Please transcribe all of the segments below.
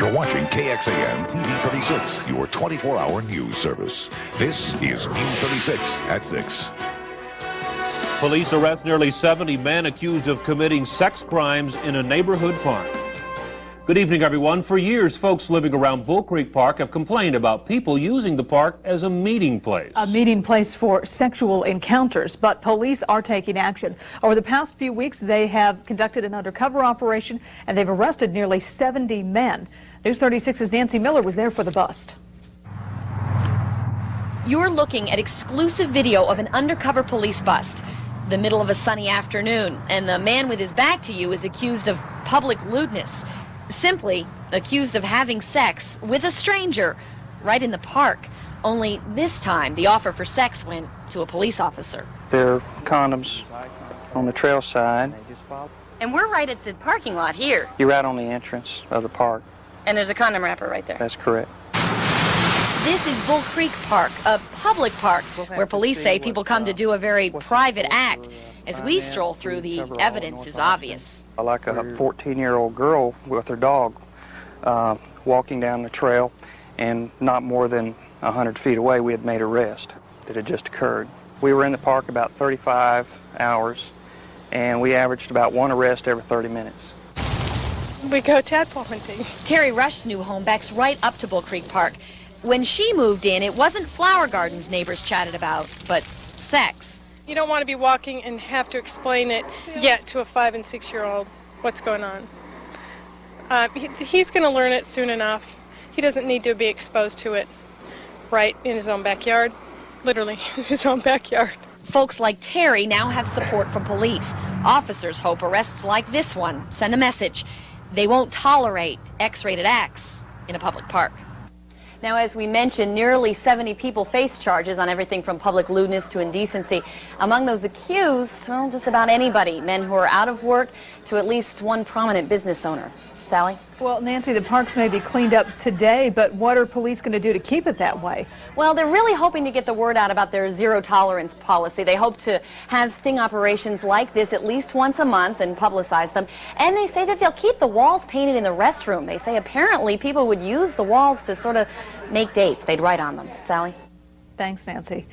You're watching KXAN-TV 36, your 24-hour news service. This is News 36 at 6. Police arrest nearly 70 men accused of committing sex crimes in a neighborhood park. Good evening, everyone. For years, folks living around Bull Creek Park have complained about people using the park as a meeting place. A meeting place for sexual encounters, but police are taking action. Over the past few weeks, they have conducted an undercover operation, and they've arrested nearly 70 men. News 36's Nancy Miller was there for the bust. You're looking at exclusive video of an undercover police bust. The middle of a sunny afternoon, and the man with his back to you is accused of public lewdness. Simply accused of having sex with a stranger right in the park. Only this time, the offer for sex went to a police officer. There are condoms on the trail side. And we're right at the parking lot here. You're right on the entrance of the park. And there's a condom wrapper right there. That's correct. This is Bull Creek Park, a public park where police say people come to do a very private act. As we stroll through, the evidence is obvious. Like a 14-year-old girl with her dog walking down the trail, and not more than 100 feet away we had made an arrest that had just occurred. We were in the park about 35 hours, and we averaged about one arrest every 30 minutes. We go tadpole hunting. Terry Rush's new home backs right up to Bull Creek Park. When she moved in, it wasn't flower gardens neighbors chatted about, but sex. You don't want to be walking and have to explain it yet to a 5- and 6-year-old what's going on. He's going to learn it soon enough. He doesn't need to be exposed to it right in his own backyard, literally his own backyard. Folks like Terry now have support from police. Officers hope arrests like this one send a message. They won't tolerate X-rated acts in a public park. Now, as we mentioned, nearly 70 people face charges on everything from public lewdness to indecency. Among those accused, well, just about anybody, men who are out of work to at least one prominent business owner. Sally? Well, Nancy, the parks may be cleaned up today, but what are police going to do to keep it that way? Well, they're really hoping to get the word out about their zero-tolerance policy. They hope to have sting operations like this at least once a month and publicize them. And they say that they'll keep the walls painted in the restroom. They say apparently people would use the walls to sort of make dates. They'd write on them. Sally? Thanks, Nancy.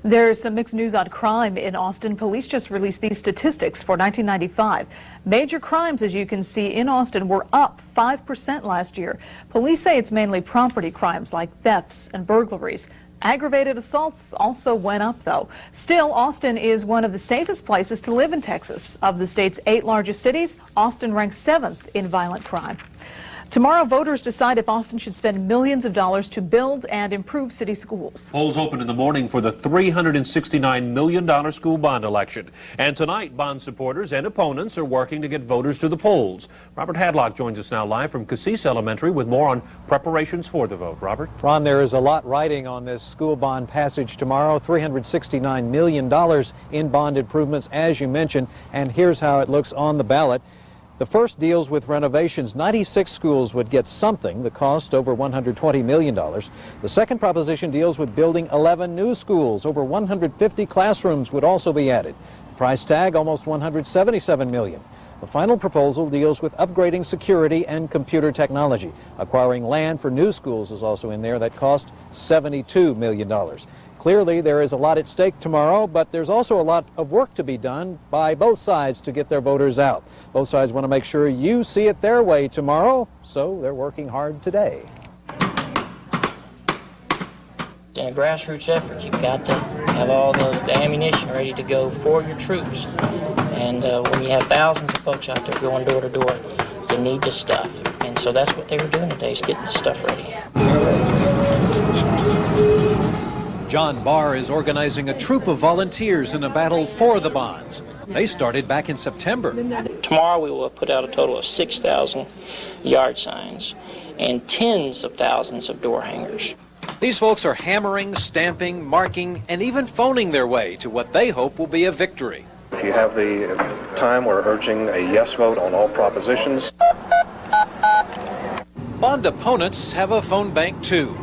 There's some mixed news on crime in Austin. Police just released these statistics for 1995. Major crimes, as you can see, in Austin were up 5% last year. Police say it's mainly property crimes like thefts and burglaries. Aggravated assaults also went up, though. Still, Austin is one of the safest places to live in Texas. Of the state's 8 largest cities, Austin ranks 7th in violent crime. Tomorrow, voters decide if Austin should spend millions of dollars to build and improve city schools. Polls open in the morning for the $369 million school bond election. And tonight, bond supporters and opponents are working to get voters to the polls. Robert Hadlock joins us now live from Cassis Elementary with more on preparations for the vote. Robert? Ron, there is a lot riding on this school bond passage tomorrow. $369 million in bond improvements, as you mentioned. And here's how it looks on the ballot. The first deals with renovations. 96 schools would get something, the cost over $120 million. The second proposition deals with building 11 new schools. Over 150 classrooms would also be added. The price tag, almost $177 million. The final proposal deals with upgrading security and computer technology. Acquiring land for new schools is also in there. That cost $72 million. Clearly, there is a lot at stake tomorrow, but there's also a lot of work to be done by both sides to get their voters out. Both sides want to make sure you see it their way tomorrow, so they're working hard today. In a grassroots effort, you've got to have all the ammunition ready to go for your troops. And when you have thousands of folks out there going door to door, you need the stuff. And so that's what they were doing today, is getting the stuff ready. John Barr is organizing a troop of volunteers in a battle for the bonds. They started back in September. Tomorrow we will put out a total of 6,000 yard signs and tens of thousands of door hangers. These folks are hammering, stamping, marking, and even phoning their way to what they hope will be a victory. If you have the time, we're urging a yes vote on all propositions. Bond opponents have a phone bank too.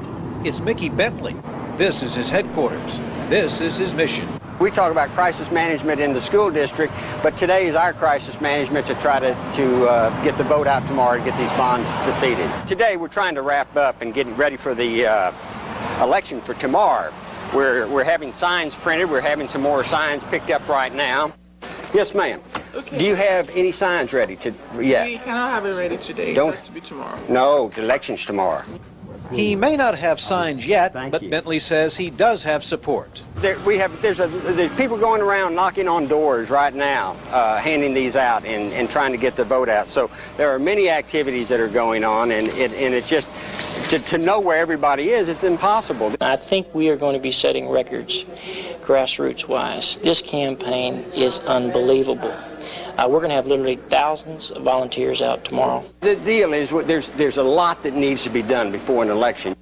It's Mickey Bentley. This is his headquarters. This is his mission. We talk about crisis management in the school district, but today is our crisis management to try to get the vote out tomorrow to get these bonds defeated. Today we're trying to wrap up and getting ready for the election for tomorrow. We're having signs printed. We're having some more signs picked up right now. Yes, ma'am. Okay. Do you have any signs ready to? Yeah. We cannot have it ready today. Don't. It has to be tomorrow. No, the election's tomorrow. He may not have signs yet, but Bentley says he does have support. There's people going around knocking on doors right now, handing these out and trying to get the vote out. So there are many activities that are going on, and it's just to know where everybody is, it's impossible. I think we are going to be setting records grassroots-wise. This campaign is unbelievable. We're going to have literally thousands of volunteers out tomorrow. The deal is there's a lot that needs to be done before an election.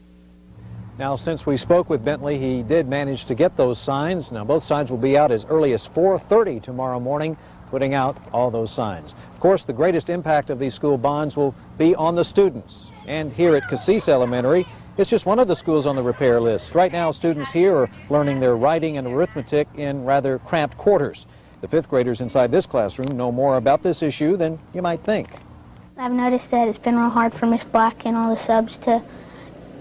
Now, since we spoke with Bentley, he did manage to get those signs. Now, both sides will be out as early as 4:30 tomorrow morning, putting out all those signs. Of course, the greatest impact of these school bonds will be on the students. And here at Cassis Elementary, it's just one of the schools on the repair list. Right now, students here are learning their writing and arithmetic in rather cramped quarters. The fifth graders inside this classroom know more about this issue than you might think. I've noticed that it's been real hard for Miss Black and all the subs to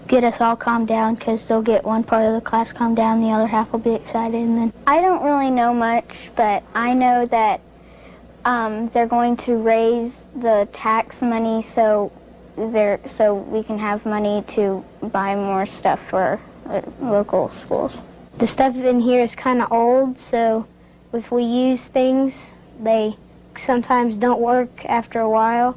get us all calmed down, because they'll get one part of the class calmed down, the other half will be excited, and then... I don't really know much, but I know that they're going to raise the tax money so we can have money to buy more stuff for local schools. The stuff in here is kind of old, so if we use things, they sometimes don't work after a while.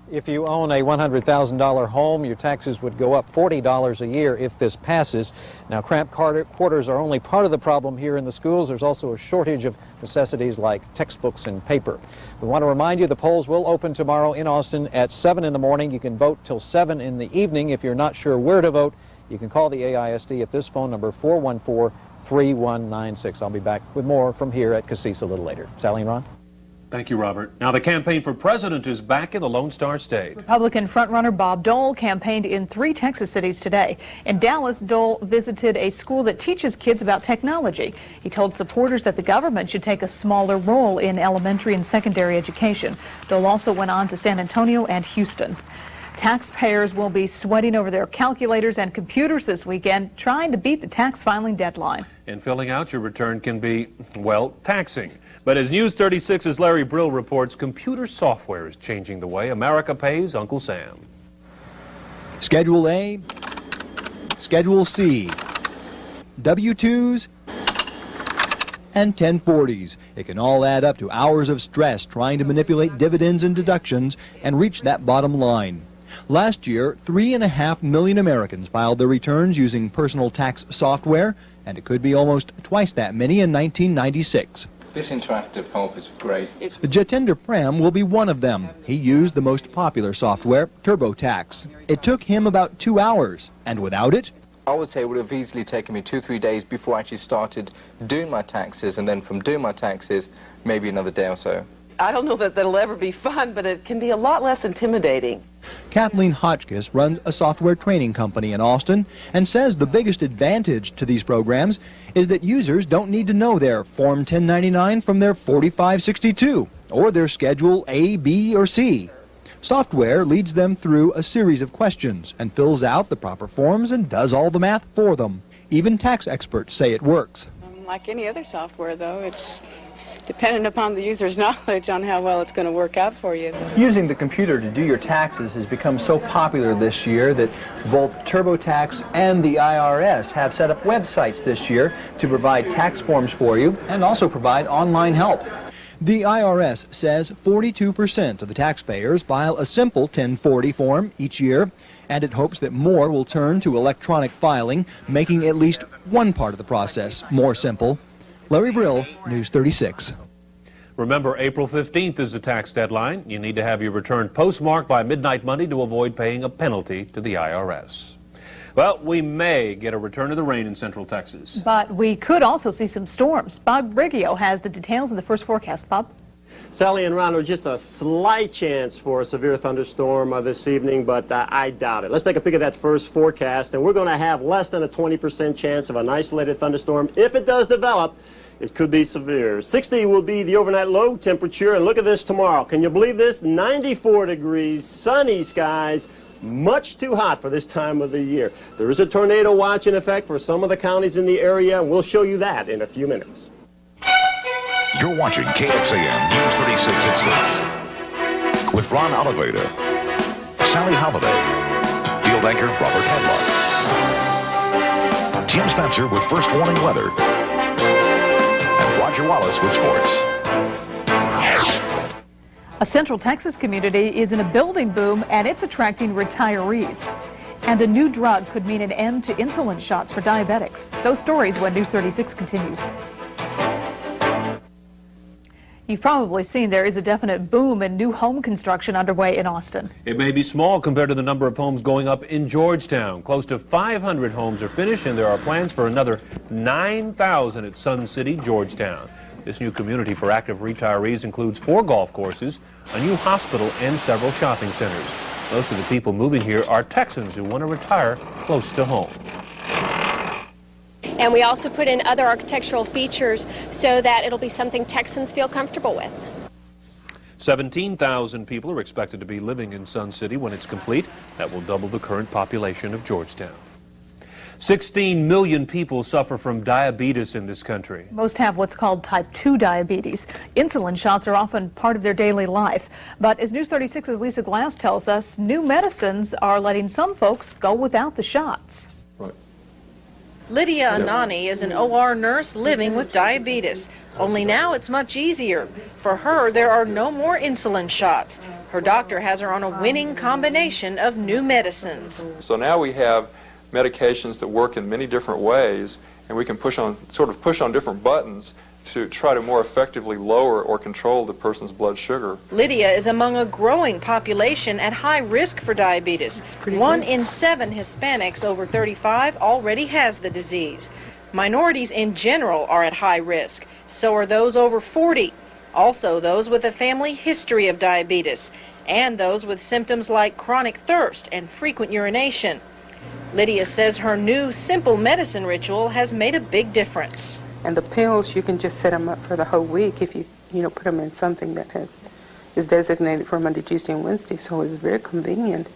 If you own a $100,000 home, your taxes would go up $40 a year if this passes. Now, cramped quarters are only part of the problem here in the schools. There's also a shortage of necessities like textbooks and paper. We want to remind you the polls will open tomorrow in Austin at 7 in the morning. You can vote till 7 in the evening. If you're not sure where to vote, you can call the AISD at this phone number, 414-3196. I'll be back with more from here at Cassis a little later. Sally and Ron? Thank you, Robert. Now, the campaign for president is back in the Lone Star State. Republican frontrunner Bob Dole campaigned in 3 Texas cities today. In Dallas, Dole visited a school that teaches kids about technology. He told supporters that the government should take a smaller role in elementary and secondary education. Dole also went on to San Antonio and Houston. Taxpayers will be sweating over their calculators and computers this weekend, trying to beat the tax filing deadline. And filling out your return can be, well, taxing. But as News 36's Larry Brill reports, computer software is changing the way America pays Uncle Sam. Schedule A, Schedule C, W-2s, and 1040s. It can all add up to hours of stress trying to manipulate dividends and deductions and reach that bottom line. Last year, 3.5 million Americans filed their returns using personal tax software, and it could be almost twice that many in 1996. This interactive help is great. Jatinder Pram will be one of them. He used the most popular software, TurboTax. It took him about 2 hours, and without it, I would say it would have easily taken me 2-3 days before I actually started doing my taxes, and then from doing my taxes, maybe another day or so. I don't know that that'll ever be fun, but it can be a lot less intimidating. Kathleen Hotchkiss runs a software training company in Austin and says the biggest advantage to these programs is that users don't need to know their Form 1099 from their 4562 or their Schedule A, B, or C. Software leads them through a series of questions and fills out the proper forms and does all the math for them. Even tax experts say it works. Like any other software, though, it's dependent upon the user's knowledge on how well it's going to work out for you. Using the computer to do your taxes has become so popular this year that both TurboTax and the IRS have set up websites this year to provide tax forms for you and also provide online help. The IRS says 42% of the taxpayers file a simple 1040 form each year, and it hopes that more will turn to electronic filing, making at least one part of the process more simple. Larry Brill, News 36. Remember, April 15th is the tax deadline. You need to have your return postmarked by midnight Monday to avoid paying a penalty to the IRS. Well, we may get a return of the rain in Central Texas. But we could also see some storms. Bob Riggio has the details in the first forecast. Bob? Sally and Ron, just a slight chance for a severe thunderstorm this evening, but I doubt it. Let's take a peek at that first forecast, and we're going to have less than a 20% chance of an isolated thunderstorm. If it does develop, it could be severe. 60 will be the overnight low temperature, and look at this tomorrow. Can you believe this? 94 degrees, sunny skies, much too hot for this time of the year. There is a tornado watch in effect for some of the counties in the area, and we'll show you that in a few minutes. You're watching KXAN News 36 at 6 with Ron Oliveira, Sally Holiday, field anchor Robert Hadlock, Jim Spencer with first warning weather, and Roger Wallace with sports. A Central Texas community is in a building boom, and it's attracting retirees. And a new drug could mean an end to insulin shots for diabetics. Those stories when News 36 continues. You've probably seen there is a definite boom in new home construction underway in Austin. It may be small compared to the number of homes going up in Georgetown. Close to 500 homes are finished, and there are plans for another 9,000 at Sun City, Georgetown. This new community for active retirees includes 4 golf courses, a new hospital, and several shopping centers. Most of the people moving here are Texans who want to retire close to home. And we also put in other architectural features so that it'll be something Texans feel comfortable with. 17,000 people are expected to be living in Sun City when it's complete. That will double the current population of Georgetown. 16 million people suffer from diabetes in this country. Most have what's called type 2 diabetes. Insulin shots are often part of their daily life. But as News 36's Lisa Glass tells us, new medicines are letting some folks go without the shots. Lydia Anani is an OR nurse living with diabetes. Only now it's much easier. For her, there are no more insulin shots. Her doctor has her on a winning combination of new medicines. So now we have medications that work in many different ways, and we can push on different buttons to try to more effectively lower or control the person's blood sugar. Lydia is among a growing population at high risk for diabetes. 1 in 7 Hispanics over 35 already has the disease. Minorities in general are at high risk. So are those over 40. Also those with a family history of diabetes, and those with symptoms like chronic thirst and frequent urination. Lydia says her new simple medicine ritual has made a big difference. And the pills, you can just set them up for the whole week if you put them in something that is designated for Monday, Tuesday, and Wednesday. So it's very convenient.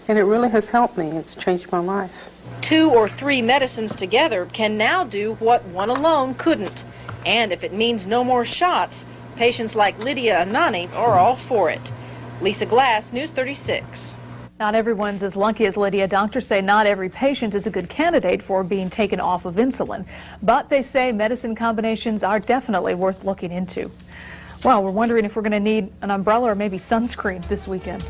And it really has helped me. It's changed my life. 2 or 3 medicines together can now do what one alone couldn't. And if it means no more shots, patients like Lydia Anani are all for it. Lisa Glass, News 36. Not everyone's as lucky as Lydia. Doctors say not every patient is a good candidate for being taken off of insulin. But they say medicine combinations are definitely worth looking into. Well, we're wondering if we're going to need an umbrella or maybe sunscreen this weekend.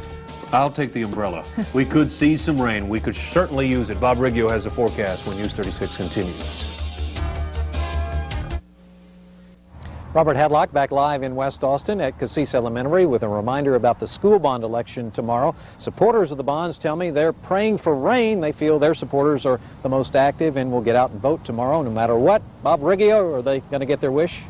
I'll take the umbrella. We could see some rain. We could certainly use it. Bob Riggio has the forecast when News 36 continues. Robert Hadlock back live in West Austin at Cassis Elementary with a reminder about the school bond election tomorrow. Supporters of the bonds tell me they're praying for rain. They feel their supporters are the most active and will get out and vote tomorrow no matter what. Bob Riggio, are they going to get their wish?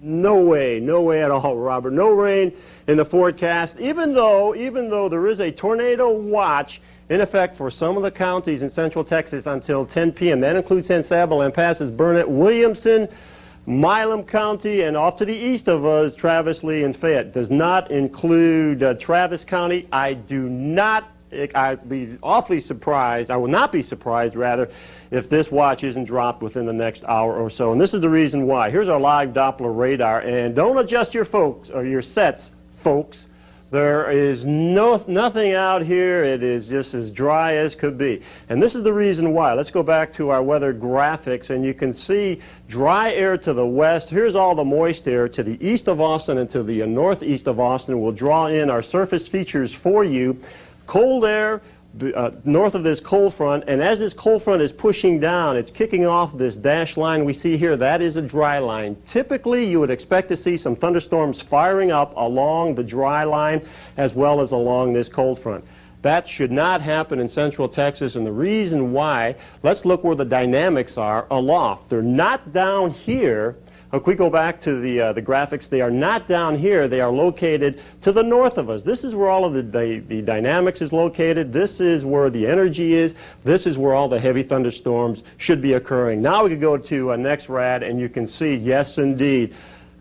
No way at all, Robert. No rain in the forecast, even though there is a tornado watch in effect for some of the counties in Central Texas until 10 p.m. That includes San Saba and passes Burnett, Williamson, Milam County, and off to the east of us, Travis, Lee, and Fayette. Does not include Travis County. I'd be awfully surprised, I will not be surprised, rather, if this watch isn't dropped within the next hour or so. And this is the reason why. Here's our live Doppler radar, and don't adjust your sets, folks. There is nothing out here. It is just as dry as could be. And this is the reason why. Let's go back to our weather graphics, and you can see dry air to the west. Here's all the moist air to the east of Austin and to the northeast of Austin. We'll draw in our surface features for you. Cold air north of this cold front, and as this cold front is pushing down, it's kicking off this dashed line we see here. That is a dry line. Typically, you would expect to see some thunderstorms firing up along the dry line as well as along this cold front. That should not happen in Central Texas, and the reason why, let's look where the dynamics are aloft. They're not down here If we go back to the graphics, they are not down here. They are located to the north of us. This is where all of the dynamics is located. This is where the energy is. This is where all the heavy thunderstorms should be occurring. Now we can go to next rad, and you can see, yes, indeed,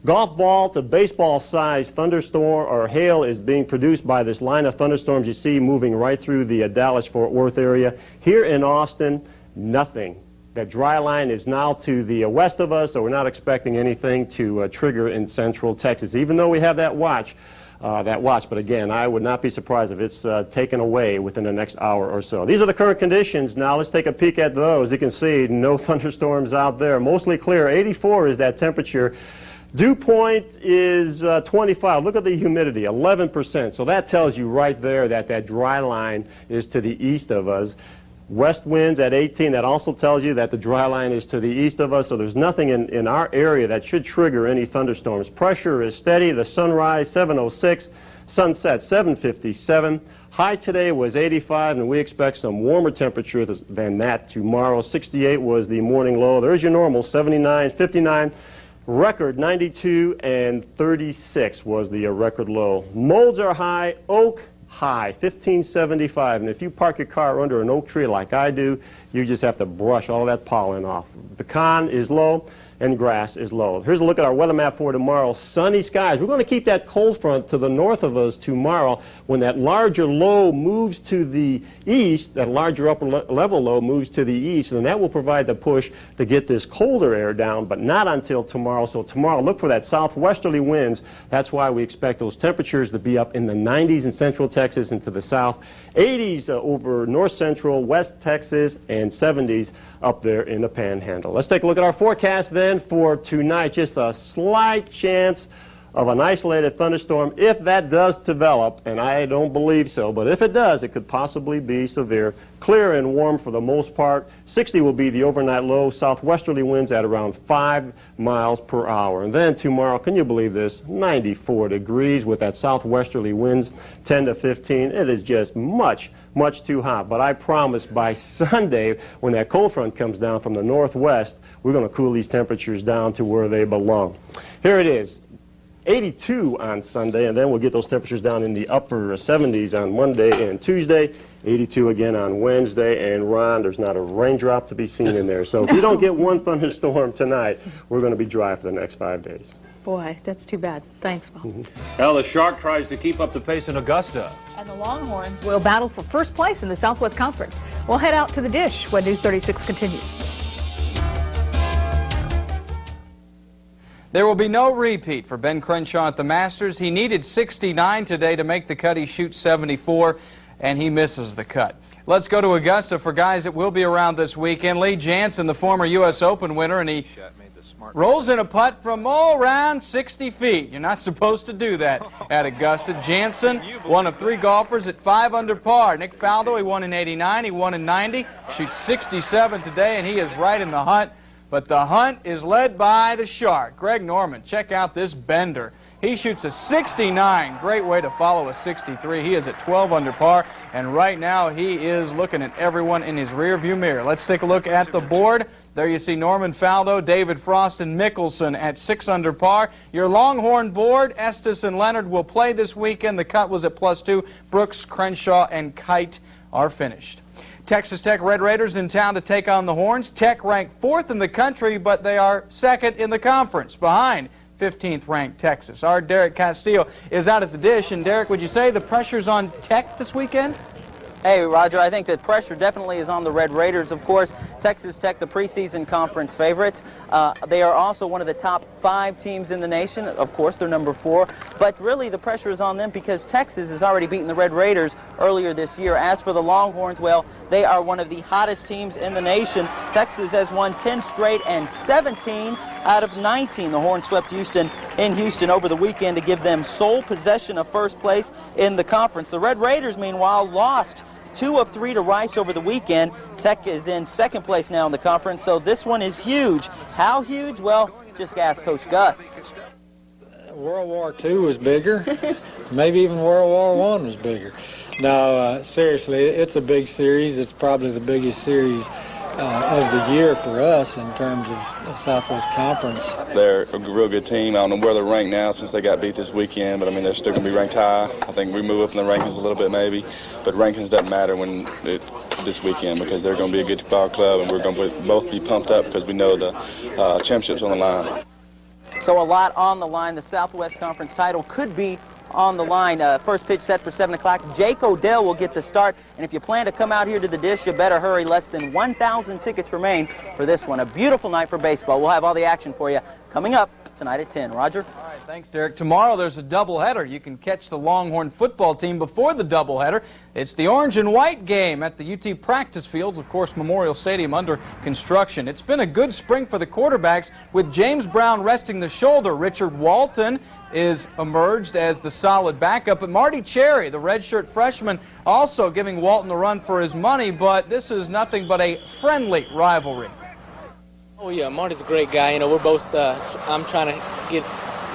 golf ball to baseball-sized thunderstorm or hail is being produced by this line of thunderstorms you see moving right through the Dallas-Fort Worth area. Here in Austin, nothing. That dry line is now to the west of us, so we're not expecting anything to trigger in central Texas, even though we have that watch. But again, I would not be surprised if it's taken away within the next hour or so. These are the current conditions. Now let's take a peek at those. You can see no thunderstorms out there. Mostly clear. 84 is that temperature. Dew point is 25. Look at the humidity, 11%. So that tells you right there that that dry line is to the east of us. West winds at 18. That also tells you that the dry line is to the east of us. So there's nothing in our area that should trigger any thunderstorms. Pressure is steady. The sunrise, 7:06. Sunset, 7:57. High today was 85, and we expect some warmer temperature than that tomorrow. 68 was the morning low. There's your normal, 79, 59. Record 92 and 36 was the record low. Molds are high, oak high, 1575. And if you park your car under an oak tree like I do, you just have to brush all of that pollen off. Pecan is low and grass is low. Here's a look at our weather map for tomorrow. Sunny skies. We're going to keep that cold front to the north of us tomorrow. When that larger low moves to the east, that larger upper level low moves to the east, and that will provide the push to get this colder air down, but not until tomorrow. So tomorrow, look for that southwesterly winds. That's why we expect those temperatures to be up in the 90s in central Texas and to the south, 80s over north central, west Texas, and 70s up there in the panhandle. Let's take a look at our forecast then for tonight. Just a slight chance of an isolated thunderstorm if that does develop, and I don't believe so, but if it does, it could possibly be severe. Clear and warm for the most part. 60 will be the overnight low. Southwesterly winds at around 5 miles per hour. And then tomorrow, can you believe this? 94 degrees with that southwesterly winds, 10 to 15. It is just much too hot. But I promise by Sunday, when that cold front comes down from the northwest, we're going to cool these temperatures down to where they belong. Here it is. 82 on Sunday, and then we'll get those temperatures down in the upper 70s on Monday and Tuesday. 82 again on Wednesday, and Ron, there's not a raindrop to be seen in there. So if you don't get one thunderstorm tonight, we're going to be dry for the next 5 days. Boy, that's too bad. Thanks, Bob. Well, the Shark tries to keep up the pace in Augusta. And the Longhorns will battle for first place in the Southwest Conference. We'll head out to the dish when News 36 continues. There will be no repeat for Ben Crenshaw at the Masters. He needed 69 today to make the cut. He shoots 74, and he misses the cut. Let's go to Augusta for guys that will be around this weekend. Lee Janzen, the former U.S. Open winner, and he rolls in a putt from all around 60 feet. You're not supposed to do that at Augusta. Janzen, one of 3 golfers at 5 under par. Nick Faldo, he won in 89, he won in 90, shoots 67 today, and he is right in the hunt. But the hunt is led by the Shark. Greg Norman, check out this bender. He shoots a 69. Great way to follow a 63. He is at 12 under par, and right now he is looking at everyone in his rearview mirror. Let's take a look at the board. There you see Norman Faldo, David Frost, and Mickelson at 6 under par. Your Longhorn board, Estes and Leonard will play this weekend. The cut was at +2. Brooks, Crenshaw, and Kite are finished. Texas Tech Red Raiders in town to take on the Horns. Tech ranked 4th in the country, but they are 2nd in the conference, behind 15th ranked Texas. Our Derek Castillo is out at the dish. And Derek, would you say the pressure's on Tech this weekend? Hey, Roger, I think that pressure definitely is on the Red Raiders. Of course, Texas Tech, the preseason conference favorites. They are also one of the top 5 teams in the nation. Of course, they're number 4. But really, the pressure is on them because Texas has already beaten the Red Raiders earlier this year. As for the Longhorns, well, they are one of the hottest teams in the nation. Texas has won 10 straight and 17 out of 19. The Horns swept Houston in Houston over the weekend to give them sole possession of first place in the conference. The Red Raiders, meanwhile, lost 2 of 3 to Rice over the weekend. Tech is in 2nd place now in the conference, so this one is huge. How huge? Well, just ask Coach Gus. World War II was bigger. Maybe even World War I was bigger. No, seriously, it's a big series. It's probably the biggest series of the year for us in terms of Southwest Conference. They're a real good team. I don't know where they're ranked now since they got beat this weekend, but I mean they're still going to be ranked high. I think we move up in the rankings a little bit maybe, but rankings doesn't matter when this weekend because they're going to be a good ball club and we're going to both be pumped up because we know the championship's on the line. So a lot on the line. The Southwest Conference title could be on the line. First pitch set for 7 o'clock. Jake Odell will get the start. And if you plan to come out here to the Dish, you better hurry. Less than 1,000 tickets remain for this one. A beautiful night for baseball. We'll have all the action for you coming up tonight at 10. Roger? All right, thanks, Derek. Tomorrow there's a doubleheader. You can catch the Longhorn football team before the doubleheader. It's the orange and white game at the UT practice fields, of course, Memorial Stadium under construction. It's been a good spring for the quarterbacks with James Brown resting the shoulder. Richard Walton is emerged as the solid backup, but Marty Cherry, the redshirt freshman, also giving Walton a run for his money, but this is nothing but a friendly rivalry. Oh yeah, Marty's a great guy. You know, we're both, I'm trying to get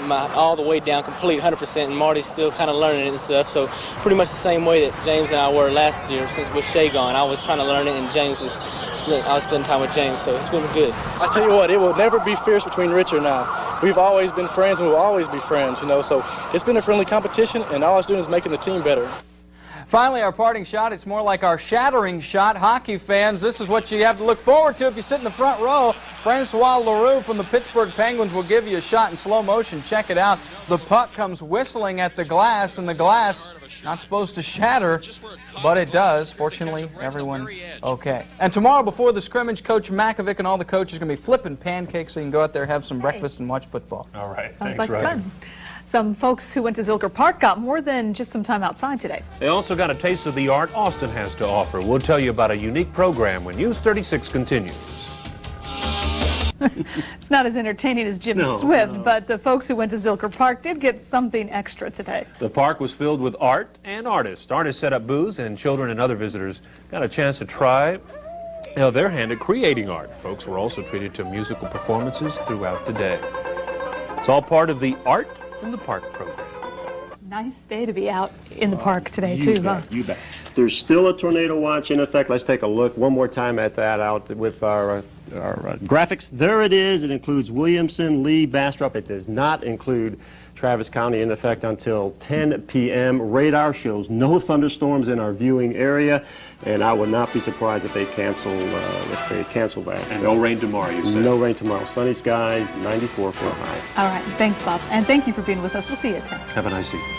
my all the way down complete 100%, and Marty's still kind of learning it and stuff, so pretty much the same way that James and I were last year since with Shea gone. I was trying to learn it, and I was spending time with James, so it's been good. I tell you what, it will never be fierce between Richard and I. We've always been friends, and we'll always be friends, you know, so it's been a friendly competition, and all it's doing is making the team better. Finally, our parting shot, it's more like our shattering shot. Hockey fans, this is what you have to look forward to if you sit in the front row. Francois Leroux from the Pittsburgh Penguins will give you a shot in slow motion. Check it out. The puck comes whistling at the glass, and the glass not supposed to shatter, but it does. Fortunately, everyone okay. And tomorrow before the scrimmage, Coach Makovic and all the coaches are going to be flipping pancakes so you can go out there, have some breakfast, and watch football. All right. Sounds Thanks, like Roger. fun. Some folks who went to Zilker Park got more than just some time outside today. They also got a taste of the art Austin has to offer. We'll tell you about a unique program when News 36 continues. It's not as entertaining as Jim Swift, but the folks who went to Zilker Park did get something extra today. The park was filled with art and artists. Artists set up booths, and children and other visitors got a chance to try their hand at creating art. Folks were also treated to musical performances throughout the day. It's all part of the Art in the Park program. Nice day to be out in the park today, too, huh? You bet. There's still a tornado watch in effect. Let's take a look one more time at that out with our graphics. There it is. It includes Williamson, Lee, Bastrop. It does not include Travis County in effect until 10 p.m. Radar shows no thunderstorms in our viewing area, and I would not be surprised if they cancel that. And no rain tomorrow, you said? No rain tomorrow. Sunny skies, 94 for a high. All right. Thanks, Bob. And thank you for being with us. We'll see you at 10. Have a nice evening.